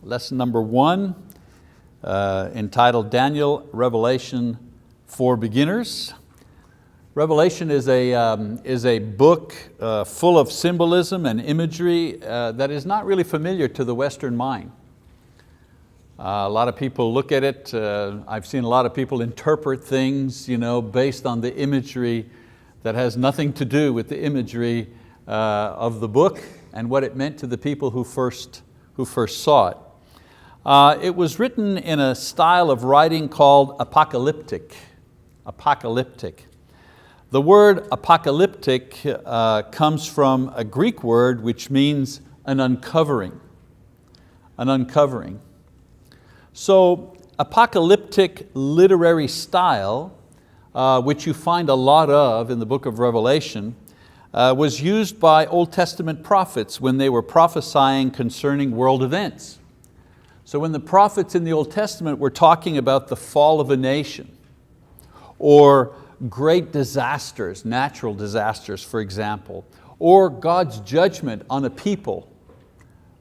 Lesson number 1, entitled Daniel, Revelation for Beginners. Revelation is a book full of symbolism and imagery that is not really familiar to the Western mind. A lot of people look at it, I've seen a lot of people interpret things based on the imagery that has nothing to do with the imagery of the book and what it meant to the people who first saw it. It was written in a style of writing called apocalyptic. The word apocalyptic comes from a Greek word which means an uncovering. So apocalyptic literary style, which you find a lot of in the book of Revelation, was used by Old Testament prophets when they were prophesying concerning world events. So when the prophets in the Old Testament were talking about the fall of a nation, or great disasters, natural disasters for example, or God's judgment on a people,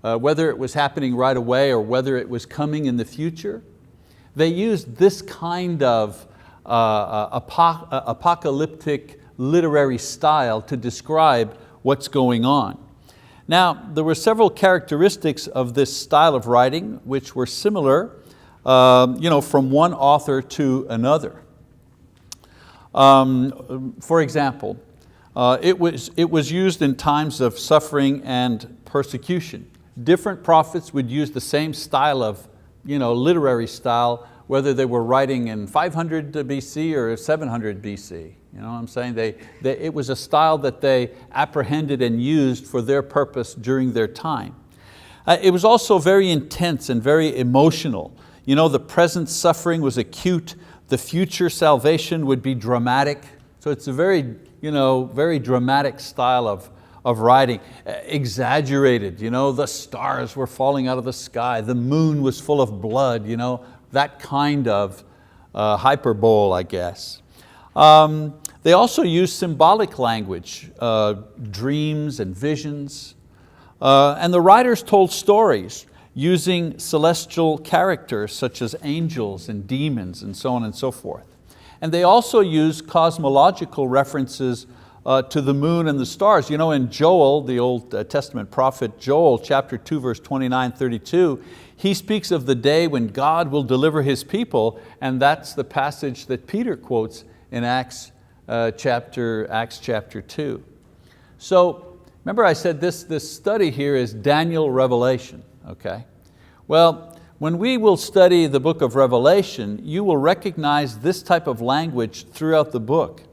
whether it was happening right away or whether it was coming in the future, they used this kind of apocalyptic literary style to describe what's going on. Now, there were several characteristics of this style of writing which were similar from one author to another. For example, it was used in times of suffering and persecution. Different prophets would use the same style of literary style, whether they were writing in 500 BC or 700 BC. You know what I'm saying? It was a style that they apprehended and used for their purpose during their time. It was also very intense and very emotional. The present suffering was acute, the future salvation would be dramatic. So it's a very dramatic style of writing. Exaggerated, the stars were falling out of the sky, the moon was full of blood, that kind of hyperbole, I guess. They also use symbolic language, dreams and visions. And the writers told stories using celestial characters such as angels and demons and so on and so forth. And they also use cosmological references to the moon and the stars. In Joel, the Old Testament prophet Joel, chapter 2, verse 29-32, he speaks of the day when God will deliver His people, and that's the passage that Peter quotes in Acts chapter 2. So remember I said this study here is Daniel Revelation, okay? Well, when we will study the book of Revelation, you will recognize this type of language throughout the book.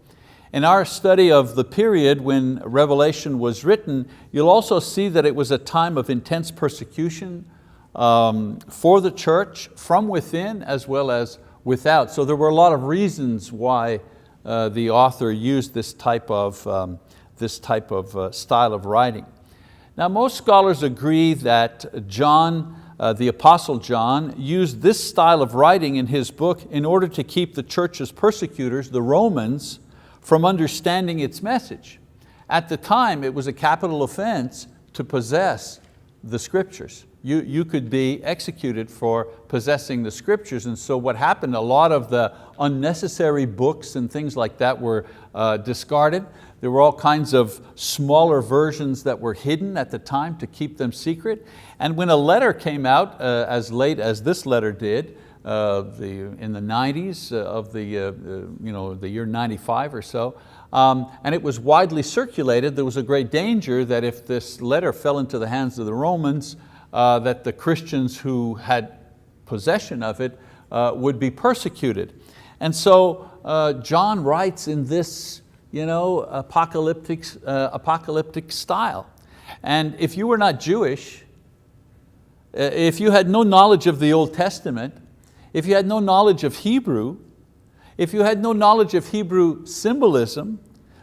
In our study of the period when Revelation was written, you'll also see that it was a time of intense persecution for the church from within as well as without. So there were a lot of reasons why the author used this type of style of writing. Now most scholars agree that John, the Apostle John, used this style of writing in his book in order to keep the church's persecutors, the Romans, from understanding its message. At the time, it was a capital offense to possess the scriptures. You could be executed for possessing the scriptures, and so what happened, a lot of the unnecessary books and things like that were discarded. There were all kinds of smaller versions that were hidden at the time to keep them secret. And when a letter came out, as late as this letter did, in the 90s of the year 95 or so, and it was widely circulated, there was a great danger that if this letter fell into the hands of the Romans, that the Christians who had possession of it would be persecuted. And so John writes in this apocalyptic style. And if you were not Jewish, if you had no knowledge of the Old Testament, if you had no knowledge of Hebrew, if you had no knowledge of Hebrew symbolism,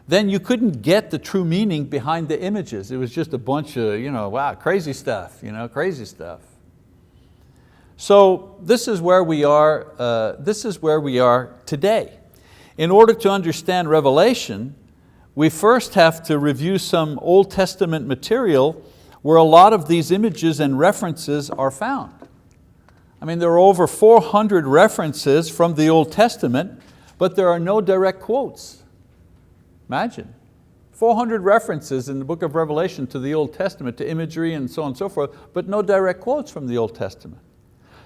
then you couldn't get the true meaning behind the images. It was just a bunch of, wow, crazy stuff, crazy stuff. So this is where we are today. In order to understand Revelation, we first have to review some Old Testament material where a lot of these images and references are found. I mean, there are over 400 references from the Old Testament, but there are no direct quotes. Imagine, 400 references in the book of Revelation to the Old Testament, to imagery and so on and so forth, but no direct quotes from the Old Testament.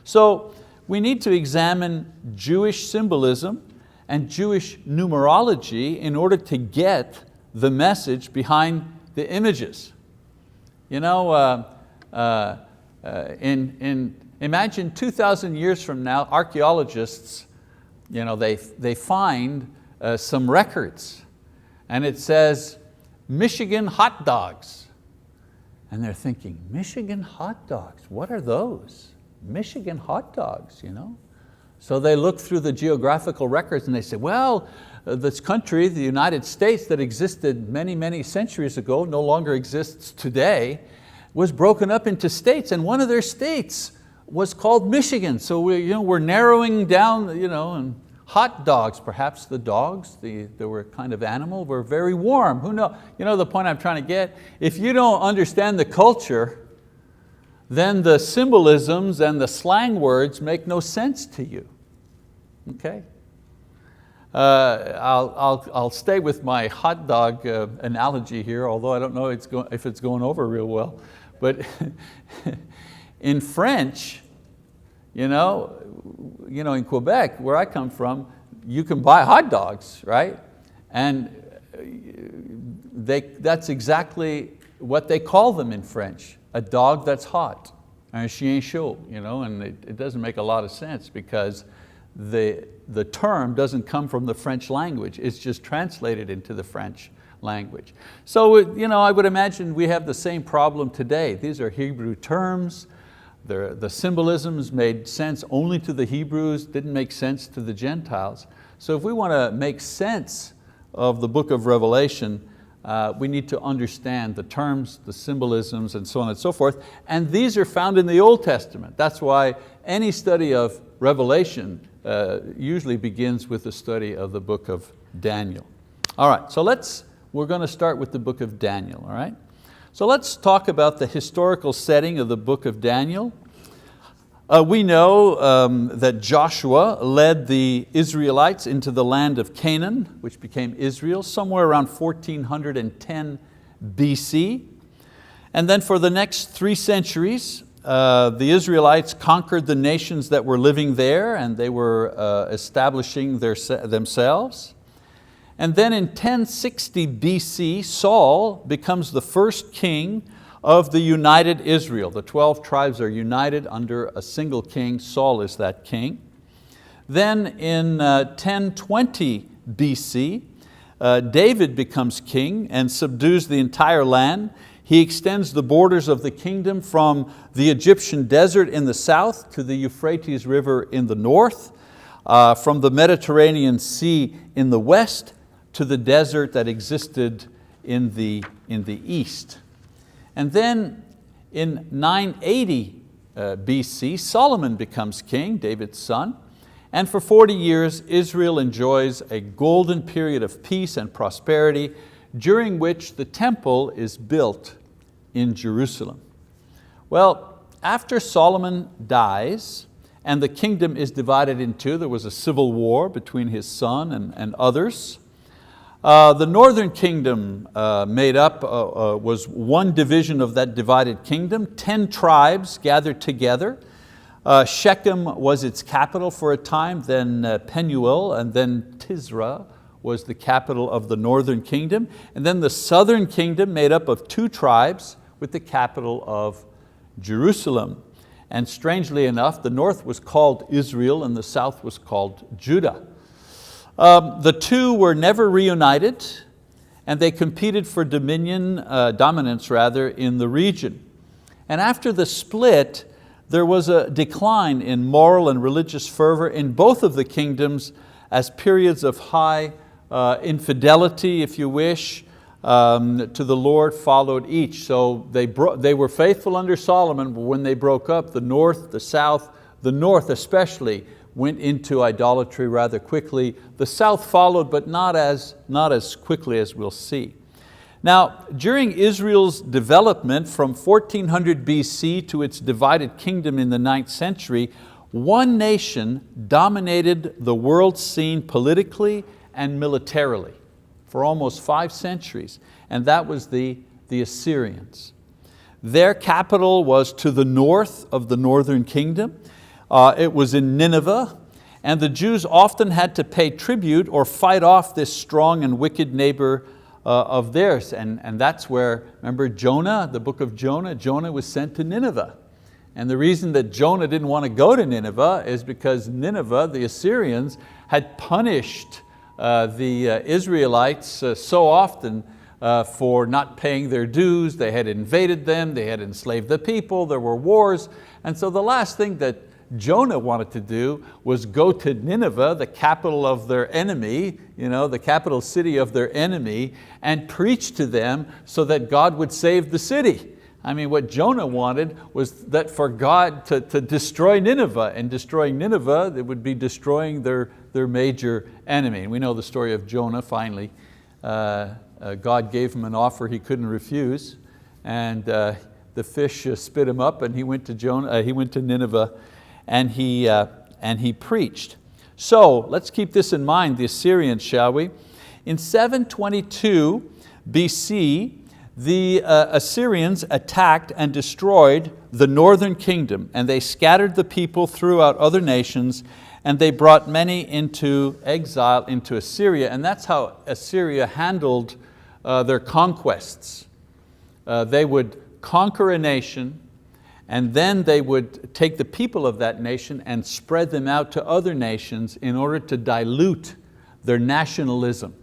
So we need to examine Jewish symbolism and Jewish numerology in order to get the message behind the images. You know, imagine 2,000 years from now, archaeologists, you know, they find some records, and it says, Michigan hot dogs. And they're thinking, Michigan hot dogs, what are those? Michigan hot dogs, you know? So they look through the geographical records and they say, well, this country, the United States, that existed many, many centuries ago, no longer exists today, was broken up into states, and one of their states was called Michigan. So we're narrowing down, and hot dogs, perhaps the dogs, they were a kind of animal, were very warm. Who knows? You know the point I'm trying to get? If you don't understand the culture, then the symbolisms and the slang words make no sense to you. Okay? I'll stay with my hot dog analogy here, although I don't know if it's going over real well. But in French, in Quebec, where I come from, you can buy hot dogs, right? And that's exactly what they call them in French, a dog that's hot, un chien chaud, and it doesn't make a lot of sense because the term doesn't come from the French language, it's just translated into the French language. So I would imagine we have the same problem today. These are Hebrew terms. The symbolisms made sense only to the Hebrews, didn't make sense to the Gentiles. So if we want to make sense of the book of Revelation, we need to understand the terms, the symbolisms, and so on and so forth. And these are found in the Old Testament. That's why any study of Revelation usually begins with the study of the book of Daniel. All right, so we're going to start with the book of Daniel, all right? So let's talk about the historical setting of the book of Daniel. We know that Joshua led the Israelites into the land of Canaan, which became Israel, somewhere around 1410 BC. And then for the next 3 centuries, the Israelites conquered the nations that were living there, and they were establishing themselves. And then in 1060 BC, Saul becomes the first king of the united Israel. The 12 tribes are united under a single king. Saul is that king. Then in 1020 BC, David becomes king and subdues the entire land. He extends the borders of the kingdom from the Egyptian desert in the south to the Euphrates River in the north, from the Mediterranean Sea in the west to the desert that existed in the east. And then in 980 BC, Solomon becomes king, David's son, and for 40 years Israel enjoys a golden period of peace and prosperity, during which the temple is built in Jerusalem. Well, after Solomon dies and the kingdom is divided in two, there was a civil war between his son and others. The northern kingdom was one division of that divided kingdom. 10 tribes gathered together. Shechem was its capital for a time, then Penuel, and then Tisra was the capital of the northern kingdom. And then the southern kingdom made up of 2 tribes with the capital of Jerusalem. And strangely enough, the north was called Israel and the south was called Judah. The two were never reunited, and they competed for dominance in the region. And after the split, there was a decline in moral and religious fervor in both of the kingdoms, as periods of high infidelity, if you wish, to the Lord followed each. So they were faithful under Solomon, but when they broke up, the north, the south, the north especially, went into idolatry rather quickly. The south followed, but not as quickly as we'll see. Now, during Israel's development from 1400 BC to its divided kingdom in the 9th century, one nation dominated the world scene politically and militarily for almost 5 centuries, and that was the Assyrians. Their capital was to the north of the northern kingdom. It was in Nineveh, and the Jews often had to pay tribute or fight off this strong and wicked neighbor of theirs. And that's where, remember Jonah, the book of Jonah? Jonah was sent to Nineveh. And the reason that Jonah didn't want to go to Nineveh is because Nineveh, the Assyrians, had punished the Israelites so often for not paying their dues. They had invaded them, they had enslaved the people, there were wars. And so the last thing that Jonah wanted to do was go to Nineveh, the capital of their enemy, the capital city of their enemy, and preach to them so that God would save the city. I mean, what Jonah wanted was that for God to destroy Nineveh, and destroying Nineveh, it would be destroying their major enemy. And we know the story of Jonah. Finally, God gave him an offer he couldn't refuse, and the fish spit him up, and he went to Nineveh, and he preached. So let's keep this in mind, the Assyrians, shall we? In 722 BC, the Assyrians attacked and destroyed the northern kingdom, and they scattered the people throughout other nations, and they brought many into exile into Assyria. And that's how Assyria handled their conquests. They would conquer a nation, and then they would take the people of that nation and spread them out to other nations in order to dilute their nationalism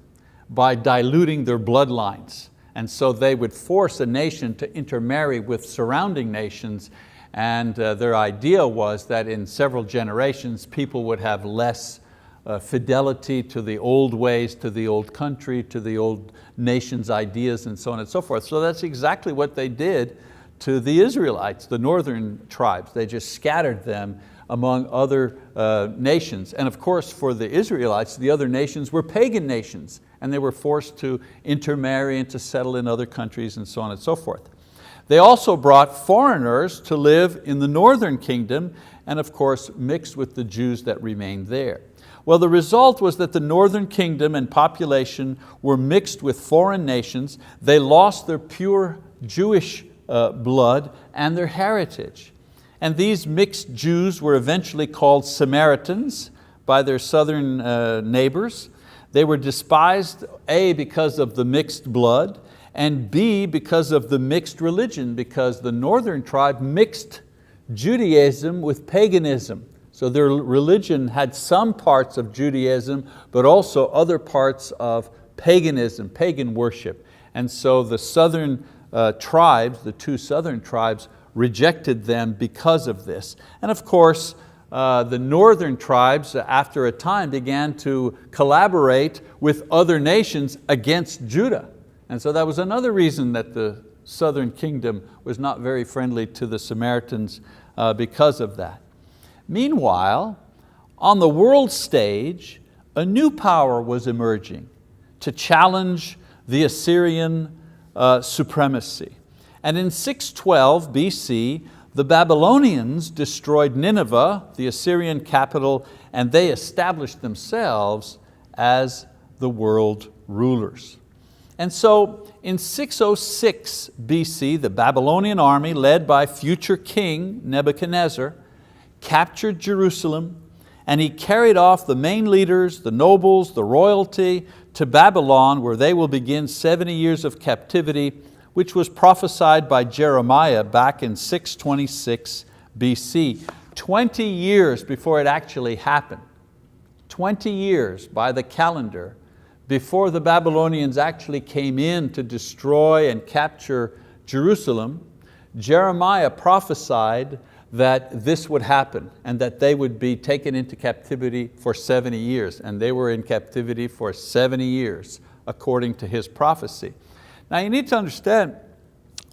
by diluting their bloodlines. And so they would force a nation to intermarry with surrounding nations, and their idea was that in several generations people would have less fidelity to the old ways, to the old country, to the old nation's ideas, and so on and so forth. So that's exactly what they did to the Israelites, the northern tribes. They just scattered them among other nations. And of course for the Israelites, the other nations were pagan nations, and they were forced to intermarry and to settle in other countries and so on and so forth. They also brought foreigners to live in the northern kingdom, and of course mixed with the Jews that remained there. Well, the result was that the northern kingdom and population were mixed with foreign nations. They lost their pure Jewish blood and their heritage. And these mixed Jews were eventually called Samaritans by their southern neighbors. They were despised, A, because of the mixed blood, and B, because of the mixed religion, because the northern tribe mixed Judaism with paganism. So their religion had some parts of Judaism, but also other parts of paganism, pagan worship. And so the southern tribes, the 2 southern tribes, rejected them because of this. And of course, the northern tribes, after a time, began to collaborate with other nations against Judah. And so that was another reason that the southern kingdom was not very friendly to the Samaritans because of that. Meanwhile, on the world stage, a new power was emerging to challenge the Assyrian supremacy. And in 612 BC, the Babylonians destroyed Nineveh, the Assyrian capital, and they established themselves as the world rulers. And so in 606 BC, the Babylonian army, led by future king Nebuchadnezzar, captured Jerusalem, and he carried off the main leaders, the nobles, the royalty, to Babylon, where they will begin 70 years of captivity, which was prophesied by Jeremiah back in 626 BC, 20 years before it actually happened. 20 years by the calendar before the Babylonians actually came in to destroy and capture Jerusalem, Jeremiah prophesied that this would happen and that they would be taken into captivity for 70 years. And they were in captivity for 70 years, according to his prophecy. Now you need to understand,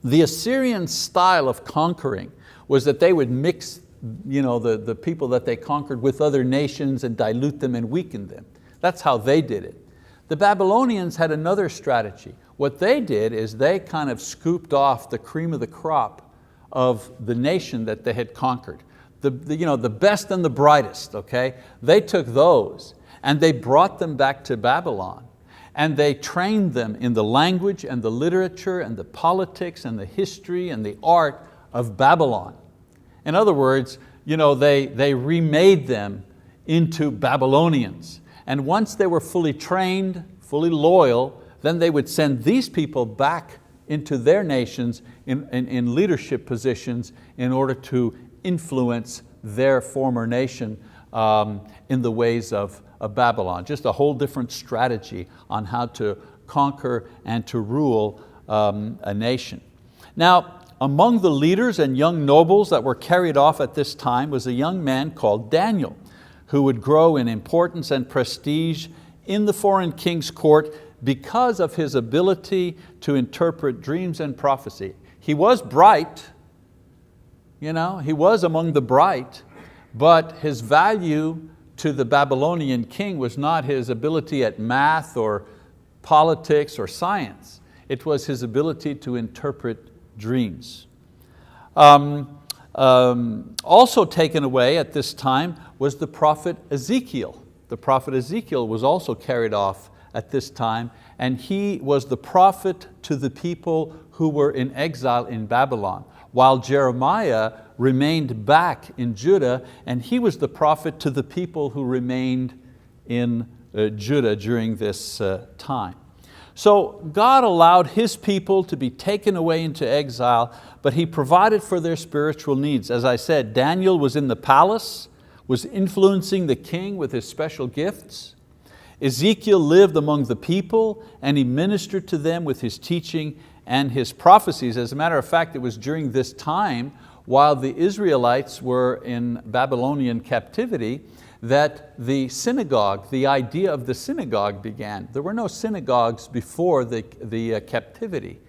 the Assyrian style of conquering was that they would mix the people that they conquered with other nations and dilute them and weaken them. That's how they did it. The Babylonians had another strategy. What they did is they kind of scooped off the cream of the crop of the nation that they had conquered. the best and the brightest, okay? They took those and they brought them back to Babylon, and they trained them in the language and the literature and the politics and the history and the art of Babylon. In other words, they remade them into Babylonians. And once they were fully trained, fully loyal, then they would send these people back into their nations in leadership positions in order to influence their former nation in the ways of Babylon. Just a whole different strategy on how to conquer and to rule a nation. Now, among the leaders and young nobles that were carried off at this time was a young man called Daniel, who would grow in importance and prestige in the foreign king's court because of his ability to interpret dreams and prophecy. He was bright, he was among the bright, but his value to the Babylonian king was not his ability at math or politics or science. It was his ability to interpret dreams. Also taken away at this time was the prophet Ezekiel. The prophet Ezekiel was also carried off at this time, and he was the prophet to the people who were in exile in Babylon, while Jeremiah remained back in Judah, and he was the prophet to the people who remained in Judah during this time. So God allowed His people to be taken away into exile, but He provided for their spiritual needs. As I said, Daniel was in the palace, was influencing the king with his special gifts. Ezekiel lived among the people, and he ministered to them with his teaching and his prophecies. As a matter of fact, it was during this time, while the Israelites were in Babylonian captivity, that the synagogue, the idea of the synagogue began. There were no synagogues before the captivity.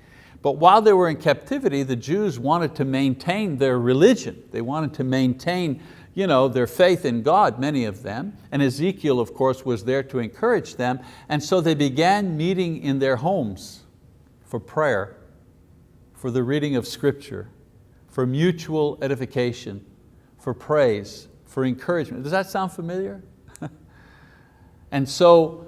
But while they were in captivity, the Jews wanted to maintain their religion. They wanted to maintain their faith in God, many of them. And Ezekiel, of course, was there to encourage them. And so they began meeting in their homes for prayer, for the reading of Scripture, for mutual edification, for praise, for encouragement. Does that sound familiar? And so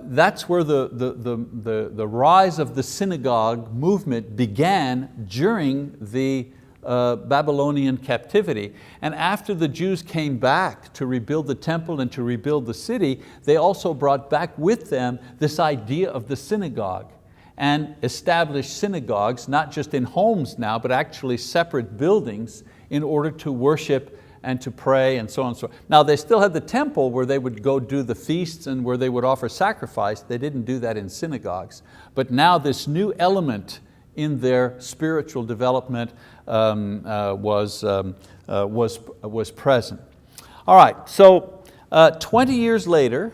that's where the rise of the synagogue movement began during the Babylonian captivity. And after the Jews came back to rebuild the temple and to rebuild the city, they also brought back with them this idea of the synagogue and established synagogues, not just in homes now, but actually separate buildings in order to worship and to pray and so on and so on. Now they still had the temple where they would go do the feasts and where they would offer sacrifice. They didn't do that in synagogues. But now this new element in their spiritual development was present. All right, so 20 years later,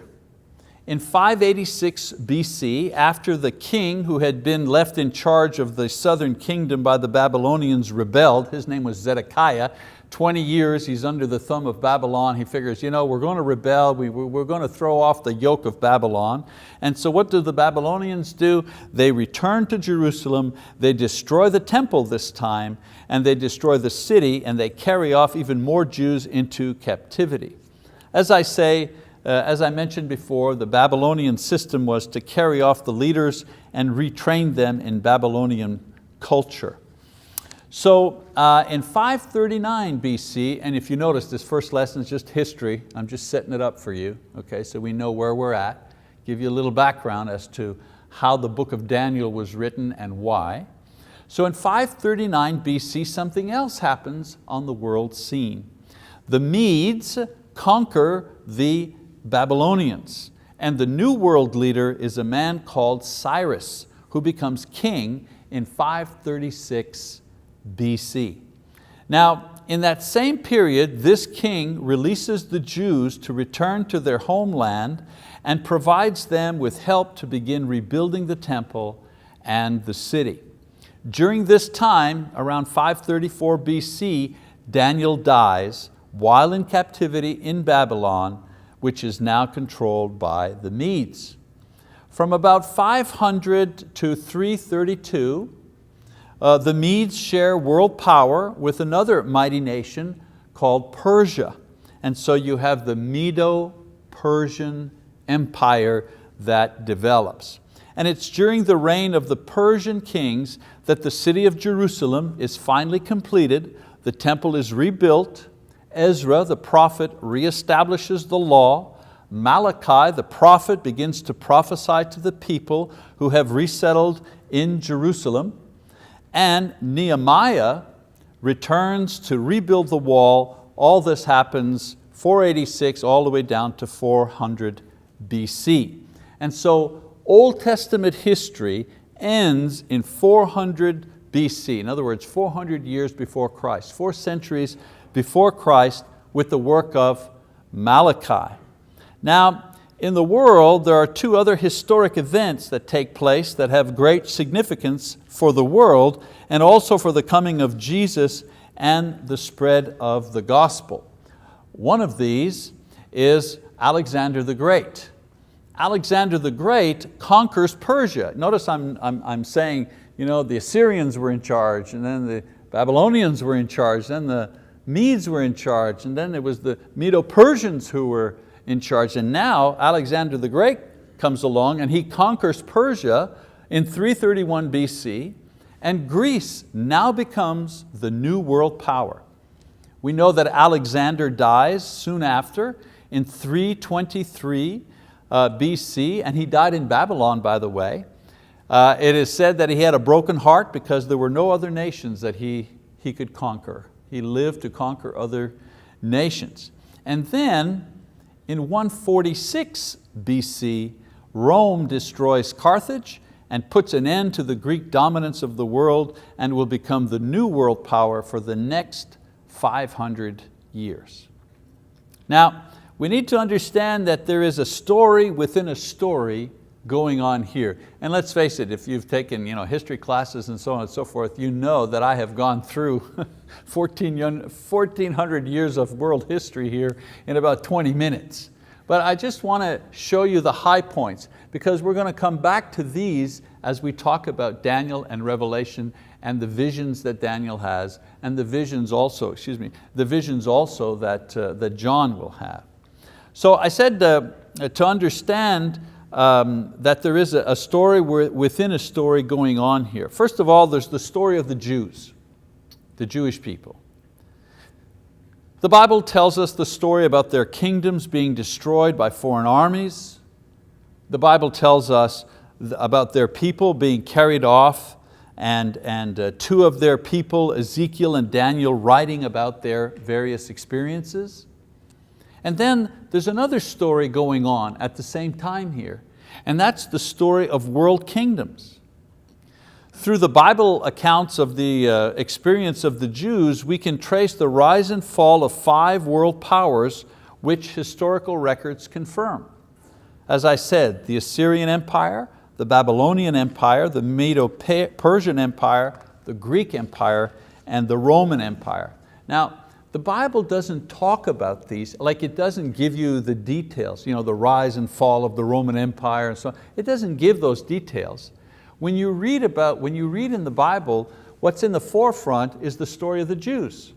in 586 BC, after the king who had been left in charge of the southern kingdom by the Babylonians rebelled, his name was Zedekiah. 20 years he's under the thumb of Babylon. He figures, we're going to rebel, we're going to throw off the yoke of Babylon. And so what do the Babylonians do? They return to Jerusalem, they destroy the temple this time, and they destroy the city, and they carry off even more Jews into captivity. As I mentioned before, the Babylonian system was to carry off the leaders and retrain them in Babylonian culture. So in 539 BC, and if you notice this first lesson is just history, I'm just setting it up for you, okay, so we know where we're at, give you a little background as to how the book of Daniel was written and why. So in 539 BC, something else happens on the world scene. The Medes conquer the Babylonians, and the new world leader is a man called Cyrus, who becomes king in 536 BC. Now, in that same period, this king releases the Jews to return to their homeland and provides them with help to begin rebuilding the temple and the city. During this time, around 534 BC, Daniel dies while in captivity in Babylon, which is now controlled by the Medes. From about 500 to 332, the Medes share world power with another mighty nation called Persia. And so you have the Medo-Persian Empire that develops. And it's during the reign of the Persian kings that the city of Jerusalem is finally completed, the temple is rebuilt, Ezra the prophet reestablishes the law, Malachi the prophet begins to prophesy to the people who have resettled in Jerusalem, and Nehemiah returns to rebuild the wall. All this happens 486 all the way down to 400 BC. And so Old Testament history ends in 400 BC. In other words, 400 years before Christ, 4 centuries before Christ, with the work of Malachi. Now, in the world, there are 2 other historic events that take place that have great significance for the world and also for the coming of Jesus and the spread of the gospel. One of these is Alexander the Great. Alexander the Great conquers Persia. Notice I'm saying, the Assyrians were in charge, and then the Babylonians were in charge, then the Medes were in charge, and then it was the Medo-Persians who were in charge. And now Alexander the Great comes along and he conquers Persia in 331 BC, and Greece now becomes the new world power. We know that Alexander dies soon after in 323 BC, and he died in Babylon, by the way. It is said that he had a broken heart because there were no other nations that he could conquer. He lived to conquer other nations. And then in 146 BC, Rome destroys Carthage and puts an end to the Greek dominance of the world and will become the new world power for the next 500 years. Now, we need to understand that there is a story within a story going on here. And let's face it, if you've taken history classes and so on and so forth, you know that I have gone through 1,400 years of world history here in about 20 minutes. But I just want to show you the high points, because we're going to come back to these as we talk about Daniel and Revelation and the visions that Daniel has, and the visions also, that John will have. So I said to understand that there is a story within a story going on here. First of all, there's the story of the Jews, the Jewish people. The Bible tells us the story about their kingdoms being destroyed by foreign armies. The Bible tells us about their people being carried off, and 2 of their people, Ezekiel and Daniel, writing about their various experiences. And then there's another story going on at the same time here, and that's the story of world kingdoms. Through the Bible accounts of the experience of the Jews, we can trace the rise and fall of 5 world powers which historical records confirm. As I said, the Assyrian Empire, the Babylonian Empire, the Medo-Persian Empire, the Greek Empire, and the Roman Empire. Now, the Bible doesn't talk about these, like it doesn't give you the details, the rise and fall of the Roman Empire and so on. It doesn't give those details. When you read in the Bible, what's in the forefront is the story of the Jews.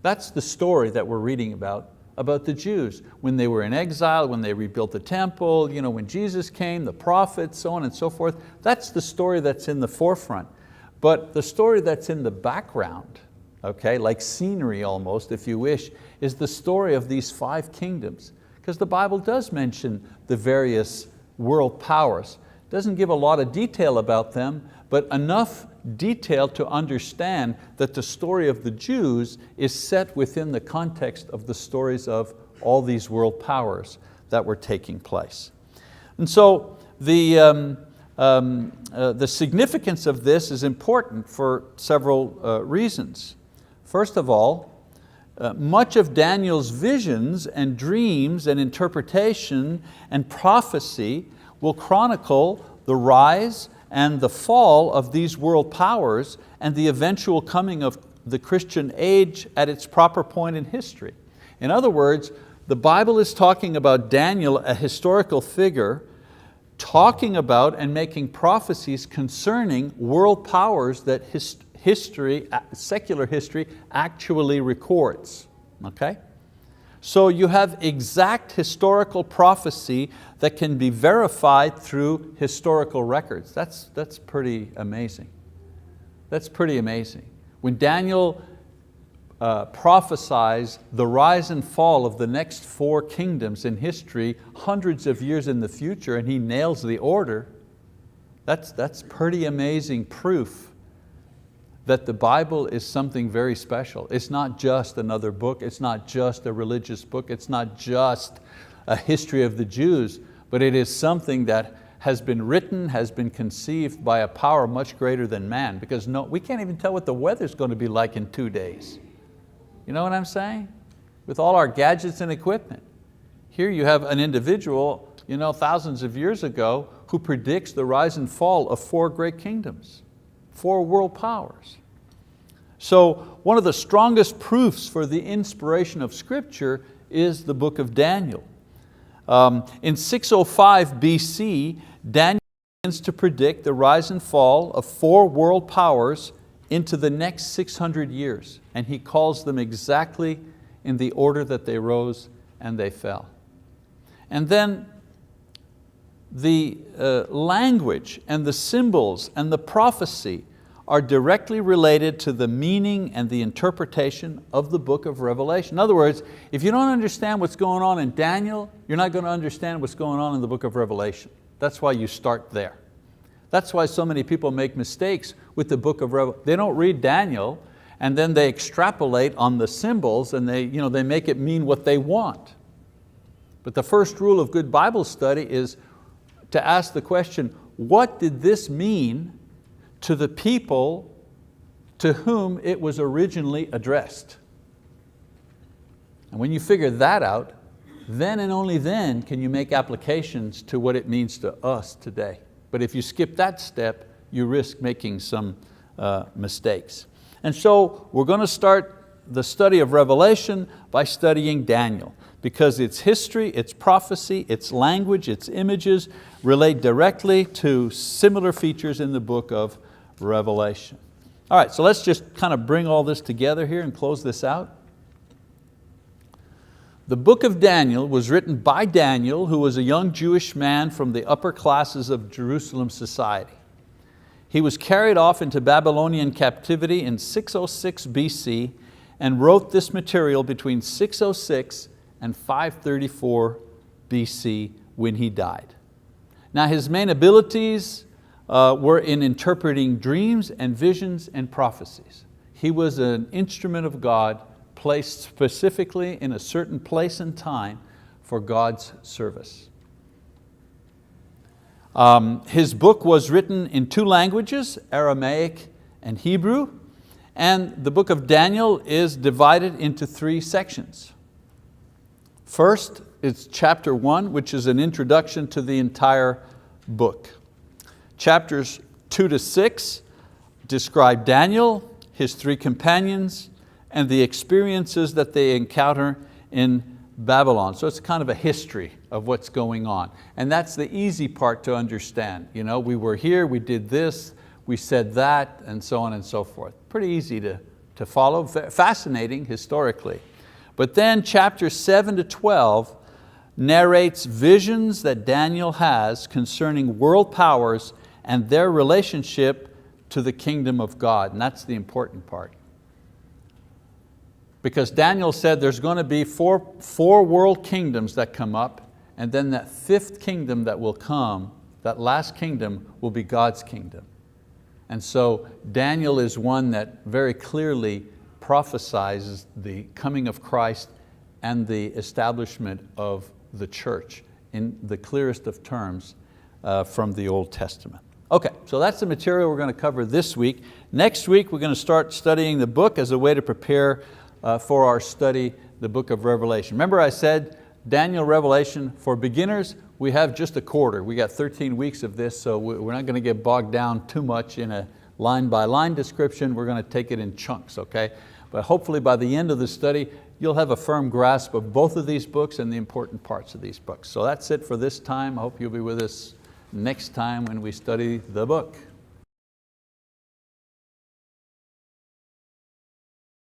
That's the story that we're reading about the Jews. When they were in exile, when they rebuilt the temple, when Jesus came, the prophets, so on and so forth. That's the story that's in the forefront. But the story that's in the background, okay, like scenery almost, if you wish, is the story of these 5 kingdoms. Because the Bible does mention the various world powers. It doesn't give a lot of detail about them, but enough detail to understand that the story of the Jews is set within the context of the stories of all these world powers that were taking place. And so the significance of this is important for several reasons. First of all, much of Daniel's visions and dreams and interpretation and prophecy will chronicle the rise and the fall of these world powers and the eventual coming of the Christian age at its proper point in history. In other words, the Bible is talking about Daniel, a historical figure, talking about and making prophecies concerning world powers that secular history actually records. Okay? So you have exact historical prophecy that can be verified through historical records. That's pretty amazing. That's pretty amazing. When Daniel prophesies the rise and fall of the next 4 kingdoms in history, hundreds of years in the future, and he nails the order, that's pretty amazing proof that the Bible is something very special. It's not just another book, it's not just a religious book, it's not just a history of the Jews, but it is something that has been written, has been conceived by a power much greater than man, because we can't even tell what the weather's going to be like in 2 days. You know what I'm saying? With all our gadgets and equipment. Here you have an individual, thousands of years ago, who predicts the rise and fall of 4 great kingdoms, 4 world powers. So one of the strongest proofs for the inspiration of Scripture is the book of Daniel. In 605 BC, Daniel begins to predict the rise and fall of 4 world powers into the next 600 years. And he calls them exactly in the order that they rose and they fell. And then the language and the symbols and the prophecy are directly related to the meaning and the interpretation of the book of Revelation. In other words, if you don't understand what's going on in Daniel, you're not going to understand what's going on in the book of Revelation. That's why you start there. That's why so many people make mistakes with the book of Revelation. They don't read Daniel and then they extrapolate on the symbols and they make it mean what they want. But the first rule of good Bible study is to ask the question, what did this mean to the people to whom it was originally addressed? And when you figure that out, then and only then can you make applications to what it means to us today. But if you skip that step, you risk making some mistakes. And so we're going to start the study of Revelation by studying Daniel, because its history, its prophecy, its language, its images relate directly to similar features in the book of Revelation. All right, so let's just kind of bring all this together here and close this out. The book of Daniel was written by Daniel, who was a young Jewish man from the upper classes of Jerusalem society. He was carried off into Babylonian captivity in 606 BC and wrote this material between 606 and 534 BC when he died. Now his main abilities were in interpreting dreams and visions and prophecies. He was an instrument of God placed specifically in a certain place and time for God's service. His book was written in 2 languages, Aramaic and Hebrew, and the book of Daniel is divided into 3 sections. First, it's chapter 1, which is an introduction to the entire book. Chapters 2 to 6 describe Daniel, his 3 companions, and the experiences that they encounter in Babylon. So it's kind of a history of what's going on. And that's the easy part to understand. We were here, we did this, we said that, and so on and so forth. Pretty easy to follow, fascinating historically. But then chapters 7 to 12 narrates visions that Daniel has concerning world powers and their relationship to the kingdom of God. And that's the important part. Because Daniel said there's going to be four world kingdoms that come up, and then that 5th kingdom that will come, that last kingdom, will be God's kingdom. And so Daniel is one that very clearly prophesies the coming of Christ and the establishment of the church in the clearest of terms from the Old Testament. Okay, so that's the material we're going to cover this week. Next week we're going to start studying the book as a way to prepare for our study, the book of Revelation. Remember I said Daniel, Revelation, for beginners, we have just a quarter. We got 13 weeks of this, so we're not going to get bogged down too much in a line-by-line description. We're going to take it in chunks, okay? But hopefully by the end of the study, you'll have a firm grasp of both of these books and the important parts of these books. So that's it for this time. I hope you'll be with us next time when we study the book.